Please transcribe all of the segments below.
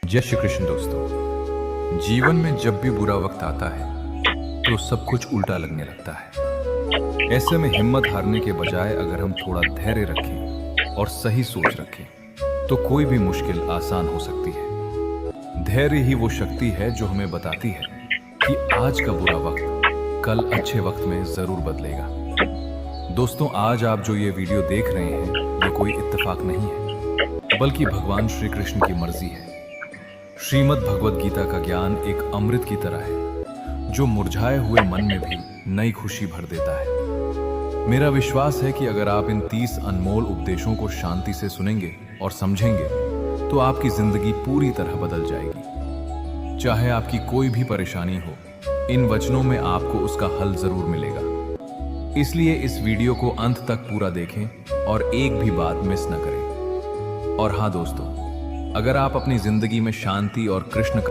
जय श्री कृष्ण दोस्तों। जीवन में जब भी बुरा वक्त आता है तो सब कुछ उल्टा लगने लगता है। ऐसे में हिम्मत हारने के बजाय अगर हम थोड़ा धैर्य रखें और सही सोच रखें तो कोई भी मुश्किल आसान हो सकती है। धैर्य ही वो शक्ति है जो हमें बताती है कि आज का बुरा वक्त कल अच्छे वक्त में जरूर बदलेगा। दोस्तों, आज आप जो ये वीडियो देख रहे हैं ये कोई इत्तेफाक नहीं है, बल्कि भगवान श्री कृष्ण की मर्जी है। श्रीमद् भगवद गीता का ज्ञान एक अमृत की तरह है जो मुरझाए हुए मन में भी नई खुशी भर देता है। मेरा विश्वास है कि अगर आप इन 30 अनमोल उपदेशों को शांति से सुनेंगे और समझेंगे तो आपकी जिंदगी पूरी तरह बदल जाएगी। चाहे आपकी कोई भी परेशानी हो, इन वचनों में आपको उसका हल जरूर मिलेगा। इसलिए इस वीडियो को अंत तक पूरा देखें और एक भी बात मिस न करें। और हाँ दोस्तों, अगर आप अपनी जिंदगी में शांति और कृष्ण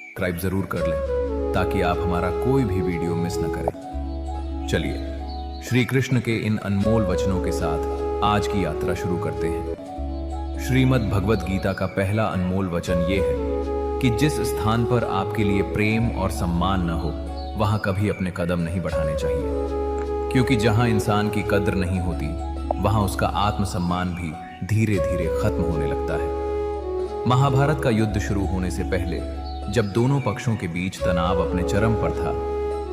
सब्सक्राइब जरूर कर लें ताकि आप हमारा कोई भी वीडियो मिस न करें। चलिए श्री कृष्ण के इन अनमोल वचनों के साथ आज की यात्रा शुरू करते हैं। श्रीमद् भगवद गीता का पहला अनमोल वचन ये है कि जिस स्थान पर आपके लिए प्रेम और सम्मान न हो वहां कभी अपने कदम नहीं बढ़ाने चाहिए, क्योंकि जहां इंसान की कद्र नहीं होती वहां उसका आत्मसम्मान भी धीरे धीरे खत्म होने लगता है। महाभारत का युद्ध शुरू होने से पहले जब दोनों पक्षों के बीच तनाव अपने चरम पर था,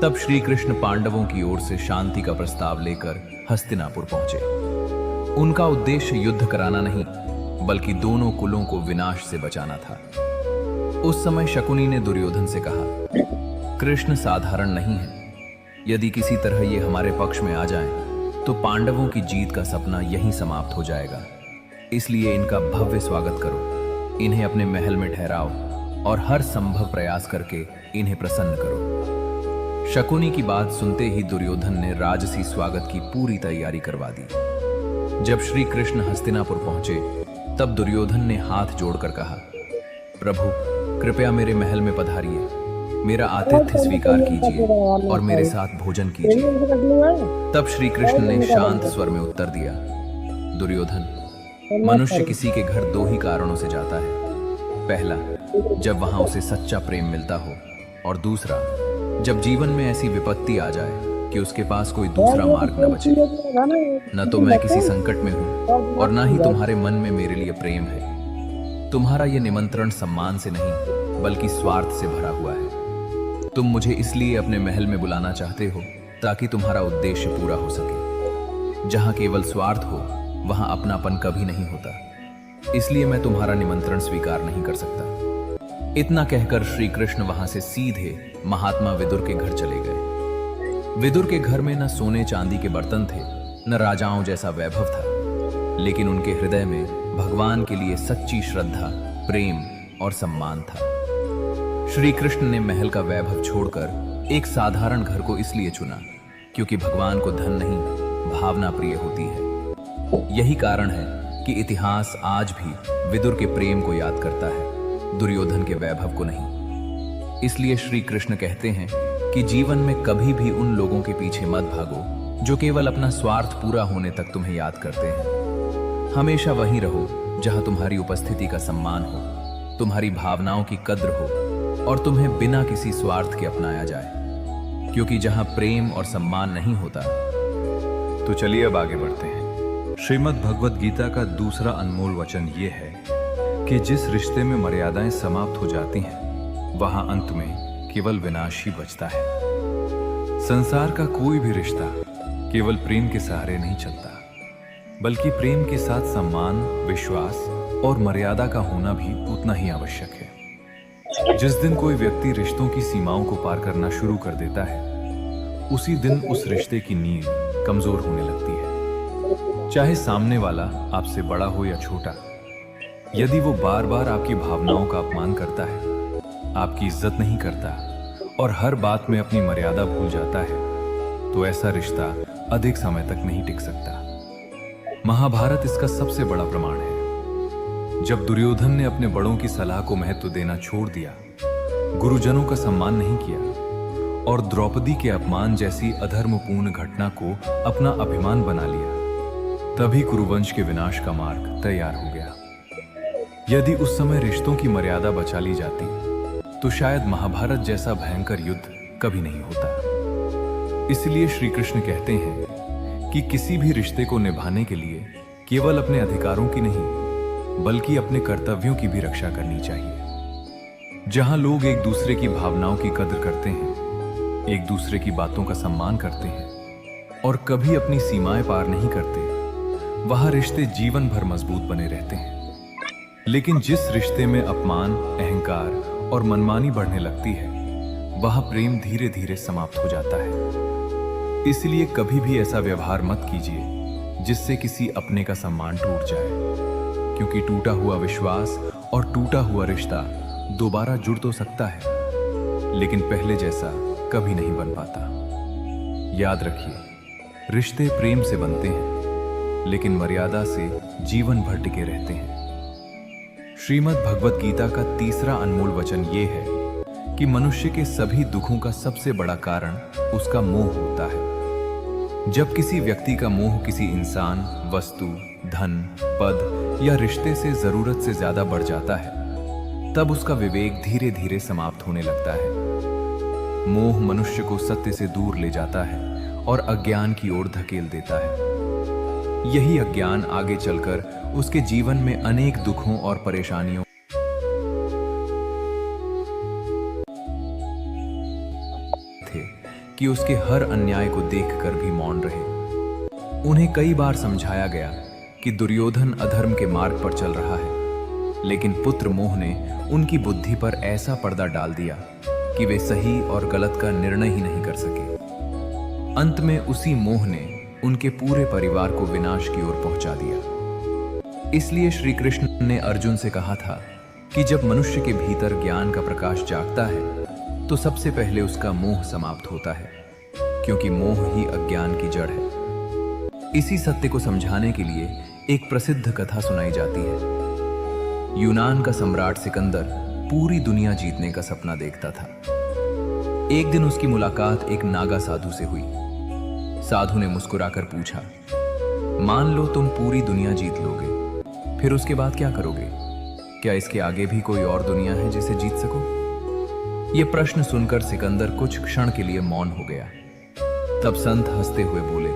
तब श्री कृष्ण पांडवों की ओर से शांति का प्रस्ताव लेकर हस्तिनापुर पहुंचे। उनका उद्देश्य युद्ध कराना नहीं बल्कि दोनों कुलों को विनाश से बचाना था। उस समय शकुनी ने दुर्योधन से कहा, कृष्ण साधारण नहीं है, यदि किसी तरह ये हमारे पक्ष में आ जाएं, तो पांडवों की जीत का सपना यहीं समाप्त हो जाएगा। इसलिए इनका भव्य स्वागत करो, इन्हें अपने महल में ठहराओ और हर संभव प्रयास करके इन्हें प्रसन्न करो। शकुनी की बात सुनते ही दुर्योधन ने राजसी स्वागत की पूरी तैयारी करवा दी। जब श्री कृष्ण हस्तिनापुर पहुंचे तब दुर्योधन ने हाथ जोड़कर कहा, प्रभु कृपया मेरे महल में पधारिए, मेरा आतिथ्य स्वीकार कीजिए और मेरे साथ भोजन कीजिए। तब श्री कृष्ण ने शांत स्वर में उत्तर दिया, दुर्योधन, मनुष्य किसी के घर दो ही कारणों से जाता है। पहला, जब वहां उसे सच्चा प्रेम मिलता हो, और दूसरा, जब जीवन में ऐसी विपत्ति आ जाए कि उसके पास कोई दूसरा मार्ग न बचे। न तो मैं किसी संकट में हूं और न ही तुम्हारे मन में मेरे लिए प्रेम है। तुम्हारा यह निमंत्रण सम्मान से नहीं बल्कि स्वार्थ से भरा हुआ है। तुम मुझे इसलिए अपने महल में बुलाना चाहते हो ताकि तुम्हारा उद्देश्य पूरा हो सके। जहां केवल स्वार्थ हो वहां अपनापन कभी नहीं होता। इसलिए मैं तुम्हारा निमंत्रण स्वीकार नहीं कर सकता। इतना कहकर श्री कृष्ण वहां से सीधे महात्मा विदुर के घर चले गए। विदुर के घर में न सोने चांदी के बर्तन थे, न राजाओं जैसा वैभव था, लेकिन उनके हृदय में भगवान के लिए सच्ची श्रद्धा, प्रेम और सम्मान था। श्री कृष्ण ने महल का वैभव छोड़कर एक साधारण घर को इसलिए चुना क्योंकि भगवान को धन नहीं, भावना प्रिय होती है। यही कारण है कि इतिहास आज भी विदुर के प्रेम को याद करता है, दुर्योधन के वैभव को नहीं। इसलिए श्री कृष्ण कहते हैं कि जीवन में कभी भी उन लोगों के पीछे मत भागो जो केवल अपना स्वार्थ पूरा होने तक तुम्हें याद करते हैं। हमेशा वहीं रहो जहां तुम्हारी उपस्थिति का सम्मान हो, तुम्हारी भावनाओं की कद्र हो और तुम्हें बिना किसी स्वार्थ के अपनाया जाए। क्योंकि जहां प्रेम और सम्मान नहीं होता। तो चलिए अब आगे बढ़ते हैं। श्रीमद् भगवद गीता का दूसरा अनमोल वचन ये है कि जिस रिश्ते में मर्यादाएं समाप्त हो जाती हैं वहां अंत में केवल विनाश ही बचता है। संसार का कोई भी रिश्ता केवल प्रेम के सहारे नहीं चलता, बल्कि प्रेम के साथ सम्मान, विश्वास और मर्यादा का होना भी उतना ही आवश्यक है। जिस दिन कोई व्यक्ति रिश्तों की सीमाओं को पार करना शुरू कर देता है, उसी दिन उस रिश्ते की नींव कमजोर होने लगती है। चाहे सामने वाला आपसे बड़ा हो या छोटा, यदि वो बार बार आपकी भावनाओं का अपमान करता है, आपकी इज्जत नहीं करता और हर बात में अपनी मर्यादा भूल जाता है, तो ऐसा रिश्ता अधिक समय तक नहीं टिक सकता। महाभारत इसका सबसे बड़ा प्रमाण है। जब दुर्योधन ने अपने बड़ों की सलाह को महत्व देना छोड़ दिया, गुरुजनों का सम्मान नहीं किया और द्रौपदी के अपमान जैसी अधर्मपूर्ण घटना को अपना अभिमान बना लिया, तभी कुरुवंश के विनाश का मार्ग तैयार हो गया। यदि उस समय रिश्तों की मर्यादा बचा ली जाती तो शायद महाभारत जैसा भयंकर युद्ध कभी नहीं होता। इसलिए श्री कृष्ण कहते हैं कि किसी भी रिश्ते को निभाने के लिए केवल अपने अधिकारों की नहीं बल्कि अपने कर्तव्यों की भी रक्षा करनी चाहिए। जहां लोग एक दूसरे की भावनाओं की कदर करते हैं, एक दूसरे की बातों का सम्मान करते हैं और कभी अपनी सीमाएं पार नहीं करते, वहां रिश्ते जीवन भर मजबूत बने रहते हैं। लेकिन जिस रिश्ते में अपमान, अहंकार और मनमानी बढ़ने लगती है, वहां प्रेम धीरे धीरे समाप्त हो जाता है। इसलिए कभी भी ऐसा व्यवहार मत कीजिए जिससे किसी अपने का सम्मान टूट जाए, क्योंकि टूटा हुआ विश्वास और टूटा हुआ रिश्ता दोबारा जुड़ तो सकता है, लेकिन पहले जैसा कभी नहीं बन पाता। याद रखिए, रिश्ते प्रेम से बनते हैं, लेकिन मर्यादा से जीवन भर टिके रहते हैं। श्रीमद् भगवत गीता का तीसरा अनमोल वचन ये है कि मनुष्य के सभी दुखों का सबसे बड़ा कारण उसका मोह होता है। जब किसी व्यक्ति का मोह किसी इंसान, वस्तु, धन, पद या रिश्ते से जरूरत से ज्यादा बढ़ जाता है, तब उसका विवेक धीरे धीरे समाप्त होने लगता है। मोह मनुष्य को सत्य से दूर ले जाता है और अज्ञान की ओर धकेल देता है। यही अज्ञान आगे चलकर उसके जीवन में अनेक दुखों और परेशानियों थे कि उसके हर अन्याय को देखकर भी मौन रहे। उन्हें कई बार समझाया गया कि दुर्योधन अधर्म के मार्ग पर चल रहा है, लेकिन पुत्र मोह ने उनकी बुद्धि पर ऐसा पर्दा डाल दिया कि वे सही और गलत का निर्णय ही नहीं कर सके। अंत में उसी मोह ने उनके पूरे परिवार को विनाश की ओर पहुंचा दिया। इसलिए श्री कृष्ण ने अर्जुन से कहा था कि जब मनुष्य के भीतर ज्ञान का प्रकाश जागता है तो सबसे पहले उसका मोह समाप्त होता है, क्योंकि मोह ही अज्ञान की जड़ है। इसी सत्य को समझाने के लिए एक प्रसिद्ध कथा सुनाई जाती है। यूनान का सम्राट सिकंदर पूरी दुनिया जीतने का सपना देखता था। एक दिन उसकी मुलाकात एक नागा साधु से हुई। साधु ने मुस्कुराकर पूछा, मान लो तुम पूरी दुनिया जीत लोगे, फिर उसके बाद क्या करोगे? क्या इसके आगे भी कोई और दुनिया है जिसे जीत सको? यह प्रश्न सुनकर सिकंदर कुछ क्षण के लिए मौन हो गया। तब संत हंसते हुए बोले,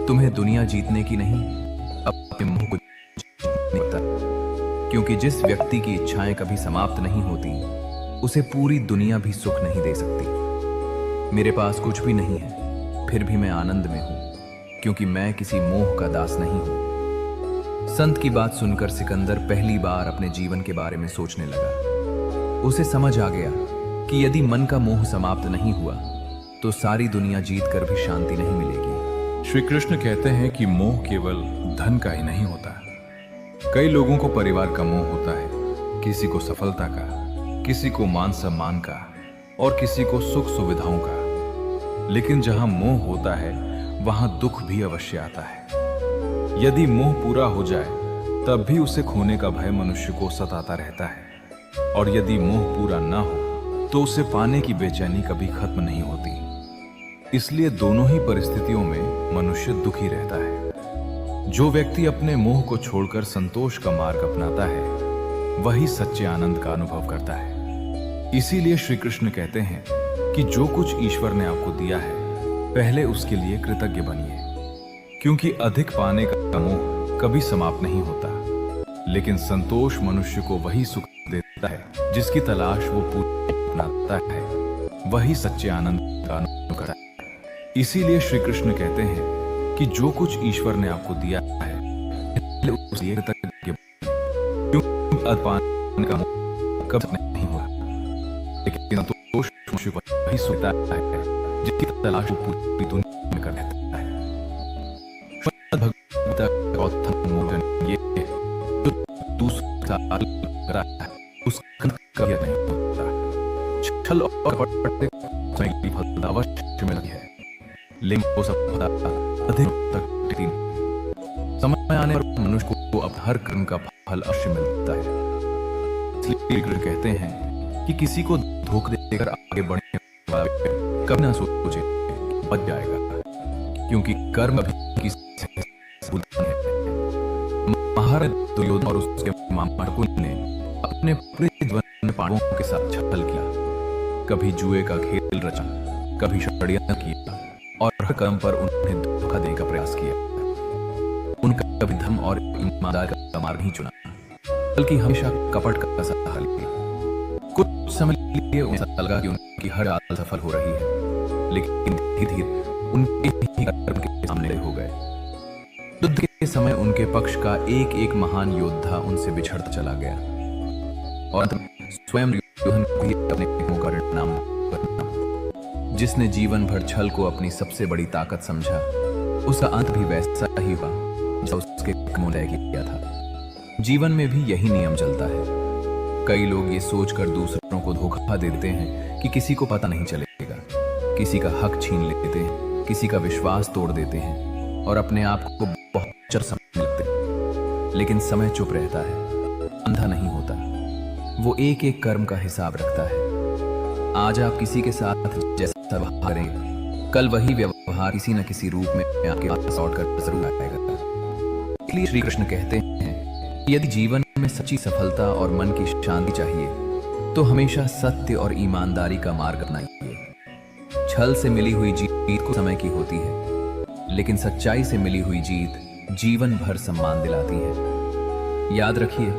तुम्हें दुनिया जीतने की नहीं, अपने मुंह को जीतने होता है। क्योंकि जिस व्यक्ति की इच्छाएं कभी समाप्त नहीं होती, उसे पूरी दुनिया भी सुख नहीं दे सकती। मेरे पास कुछ भी नहीं है, फिर भी मैं आनंद में हूं, क्योंकि मैं किसी मोह का दास नहीं हूं। संत की बात सुनकर सिकंदर पहली बार अपने जीवन के बारे में सोचने लगा। उसे समझ आ गया कि यदि मन का मोह समाप्त नहीं हुआ तो सारी दुनिया जीतकर भी शांति नहीं मिलेगी। श्री कृष्ण कहते हैं कि मोह केवल धन का ही नहीं होता। कई लोगों को परिवार का मोह होता है, किसी को सफलता का, किसी को मान सम्मान का और किसी को सुख सुविधाओं का। लेकिन जहां मोह होता है वहां दुख भी अवश्य आता है। यदि मोह पूरा हो जाए तब भी उसे खोने का भय मनुष्य को सताता रहता है, और यदि मोह पूरा ना हो तो उसे पाने की बेचैनी कभी खत्म नहीं होती। इसलिए दोनों ही परिस्थितियों में मनुष्य दुखी रहता है। जो व्यक्ति अपने मोह को छोड़कर संतोष का मार्ग अपनाता है, वही सच्चे आनंद का अनुभव करता है। इसीलिए श्री कृष्ण कहते हैं कि जो कुछ ईश्वर ने आपको दिया है, पहले उसके लिए कृतज्ञ बनिए, क्योंकि अधिक पाने का मोह कभी समाप्त नहीं होता। लेकिन संतोष मनुष्य को वही सुख देता है जिसकी तलाश वो पूरी अपनाता है, वही सच्चे आनंद का अनुभव करता है। इसीलिए श्री कृष्ण कहते हैं कि जो कुछ ईश्वर ने आपको दिया है, पहले उसके लिए कृतज्ञ बनिए, क्योंकि अधिक पाने का मोह कभी नहीं हुआ। लेकिन संतोष मनुष्य को वही सुख देता है जिसकी तलाश वो पूरी दुनिया में कर लेता है। भगवत गीता का ये जो दूसरा रहा है उसका कभी नहीं होता। छल और कपट से फल अवश्य मिलती है, लेकिन वो सब अधिक तक टिकती नहीं। समय आने पर मनुष्य को अब हर कर्म का फल अवश्य मिलता है। इसलिए कृष्ण कहते हैं कि किसी को धोखा देकर आगे बढ़ने वाला व्यक्ति कभी ना सोचे कि बच जाएगा, क्योंकि कर्म अभी किसी से भूलता नहीं है। महाराज दुर्योधन और उसके मामा शकुनी ने अपने पूरे जीवन में पांडवों के साथ छल किया, कभी जुए का खेल रचा, कभी षड्यंत्र किया और हर कर्म पर उन्हें धोखा देने का प्रयास किया। उनका कभी धर्म और ईमानदारी का मार्ग नहीं चुना, बल्कि हमेशा कपट का सहारा लिया। कुछ समय लिए उन्हें ऐसा लगा कि उनकी हर चाल सफल हो रही है, लेकिन धीरे धीरे उनके ही कर्म के सामने हो गए। युद्ध के समय उनके पक्ष का एक एक महान योद्धा उनसे बिछड़ता चला गया और अंत में स्वयं दुर्योधन को ही अपने कर्मों का परिणाम भुगतना। जिसने जीवन भर छल को अपनी सबसे बड़ी ताकत समझा, उसका अंत भी वैसा ही हुआ जैसा उसके कर्मों ने तय किया था। जीवन में भी यही नियम चलता है। कई लोग ये सोचकर दूसरों को धोखा देते हैं कि किसी को पता नहीं चलेगा, किसी का हक छीन लेते हैं, किसी का विश्वास तोड़ देते हैं और अपने आप को बहुत चर समझने लगते हैं। लेकिन समय चुप रहता है, अंधा नहीं होता। वो एक एक कर्म का हिसाब रखता है। आज आप किसी के साथ जैसा व्यवहार करेंगे, कल वही व्यवहार किसी न किसी रूप में आपके पास लौट कर जरूर आएगा। इसलिए श्री कृष्ण कहते हैं कि यदि जीवन में सच्ची सफलता और मन की शांति चाहिए, तो हमेशा सत्य और ईमानदारी का मार्ग अपनाइए। छल से मिली हुई जीत को समय की होती है, लेकिन सच्चाई से मिली हुई जीत जीवन भर सम्मान दिलाती है। याद रखिए,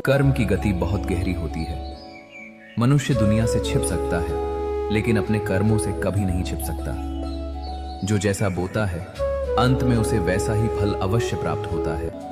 कर्म की गति बहुत गहरी होती है। मनुष्य दुनिया से छिप सकता है, लेकिन अपने कर्मों से कभी नहीं छिप सकता। जो जैसा बोता है, अंत में उसे वैसा ही फल अवश्य प्राप्त होता है।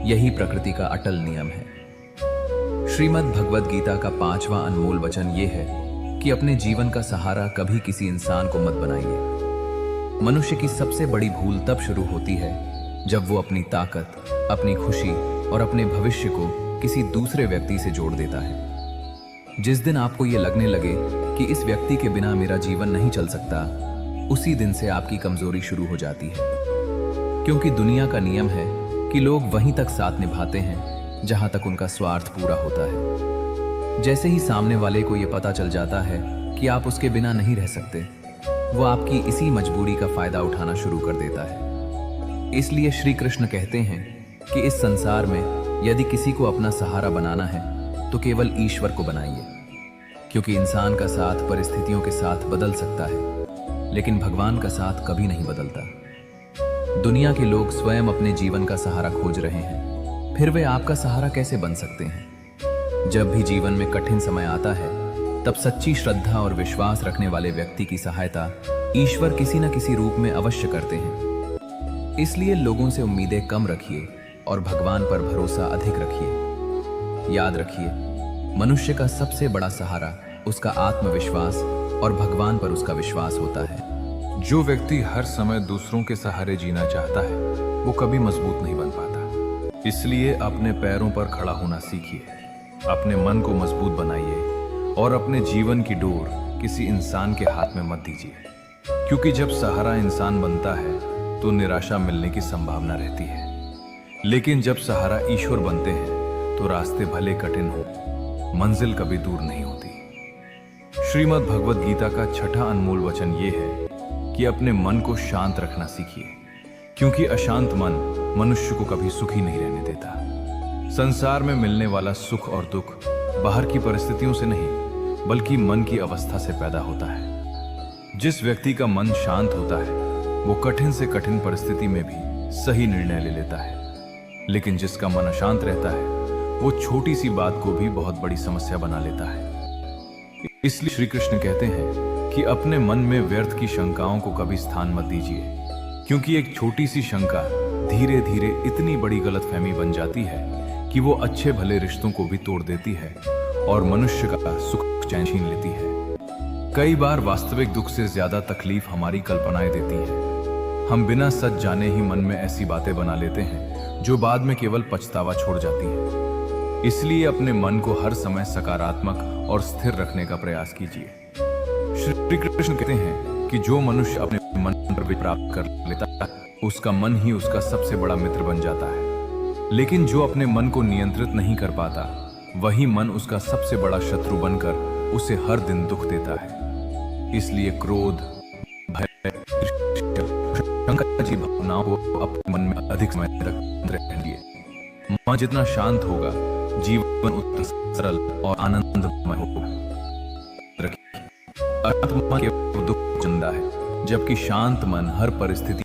यही प्रकृति का अटल नियम है। श्रीमद् भगवद गीता का 5वां अनमोल वचन यह है कि अपने जीवन का सहारा कभी किसी इंसान को मत बनाइए। मनुष्य की सबसे बड़ी भूल तब शुरू होती है जब वो अपनी ताकत, अपनी खुशी और अपने भविष्य को किसी दूसरे व्यक्ति से जोड़ देता है। जिस दिन आपको ये लगने लगे कि इस व्यक्ति के बिना मेरा जीवन नहीं चल सकता, उसी दिन से आपकी कमजोरी शुरू हो जाती है। क्योंकि दुनिया का नियम है कि लोग वहीं तक साथ निभाते हैं जहां तक उनका स्वार्थ पूरा होता है। जैसे ही सामने वाले को यह पता चल जाता है कि आप उसके बिना नहीं रह सकते, वो आपकी इसी मजबूरी का फायदा उठाना शुरू कर देता है। इसलिए श्री कृष्ण कहते हैं कि इस संसार में यदि किसी को अपना सहारा बनाना है तो केवल ईश्वर को बनाइए, क्योंकि इंसान का साथ परिस्थितियों के साथ बदल सकता है, लेकिन भगवान का साथ कभी नहीं बदलता। दुनिया के लोग स्वयं अपने जीवन का सहारा खोज रहे हैं, फिर वे आपका सहारा कैसे बन सकते हैं? जब भी जीवन में कठिन समय आता है, तब सच्ची श्रद्धा और विश्वास रखने वाले व्यक्ति की सहायता ईश्वर किसी न किसी रूप में अवश्य करते हैं। इसलिए लोगों से उम्मीदें कम रखिए और भगवान पर भरोसा अधिक रखिए। याद रखिए, मनुष्य का सबसे बड़ा सहारा उसका आत्मविश्वास और भगवान पर उसका विश्वास होता है। जो व्यक्ति हर समय दूसरों के सहारे जीना चाहता है, वो कभी मजबूत नहीं बन पाता। इसलिए अपने पैरों पर खड़ा होना सीखिए, अपने मन को मजबूत बनाइए और अपने जीवन की डोर किसी इंसान के हाथ में मत दीजिए, क्योंकि जब सहारा इंसान बनता है तो निराशा मिलने की संभावना रहती है, लेकिन जब सहारा ईश्वर बनते हैं तो रास्ते भले कठिन हो, मंजिल कभी दूर नहीं होती। श्रीमद् भगवद गीता का 6ठा अनमोल वचन ये है कि अपने मन को शांत रखना सीखिए, क्योंकि अशांत मन मनुष्य को कभी सुखी नहीं रहने देता। संसार में मिलने वाला सुख और दुख बाहर की परिस्थितियों से नहीं, बल्कि मन की अवस्था से पैदा होता है। जिस व्यक्ति का मन शांत होता है, वो कठिन से कठिन परिस्थिति में भी सही निर्णय ले लेता है, लेकिन जिसका मन अशांत रहता है, वो छोटी सी बात को भी बहुत बड़ी समस्या बना लेता है। इसलिए श्री कृष्ण कहते हैं कि अपने मन में व्यर्थ की शंकाओं को कभी स्थान मत दीजिए, क्योंकि एक छोटी सी शंका धीरे धीरे इतनी बड़ी गलतफहमी बन जाती है कि वो अच्छे भले रिश्तों को भी तोड़ देती है और मनुष्य का सुख चैन छीन लेती है। कई बार वास्तविक दुख से ज्यादा तकलीफ हमारी कल्पनाएं देती है। हम बिना सच जाने ही मन में ऐसी बातें बना लेते हैं जो बाद में केवल पछतावा छोड़ जाती है। इसलिए अपने मन को हर समय सकारात्मक और स्थिर रखने का प्रयास कीजिए। श्री कृष्ण कहते हैं कि जो मनुष्य अपने मन पर विजय प्राप्त कर लेता है, उसका मन ही उसका सबसे बड़ा मित्र बन जाता है। लेकिन जो अपने मन को नियंत्रित नहीं कर पाता, वही मन उसका सबसे बड़ा शत्रु बनकर उसे हर दिन दुख देता है। इसलिए क्रोध, भय, ईर्ष्या, शंका जी भावनाओं को अपने मन में अधिक समय तक रहने दिए। मन जितना शांत होगा, जीवन उतना सरल और आनंदमय होगा। अशांत मन केवल दुख चंदा है, जबकि शांत मन हर परिस्थिति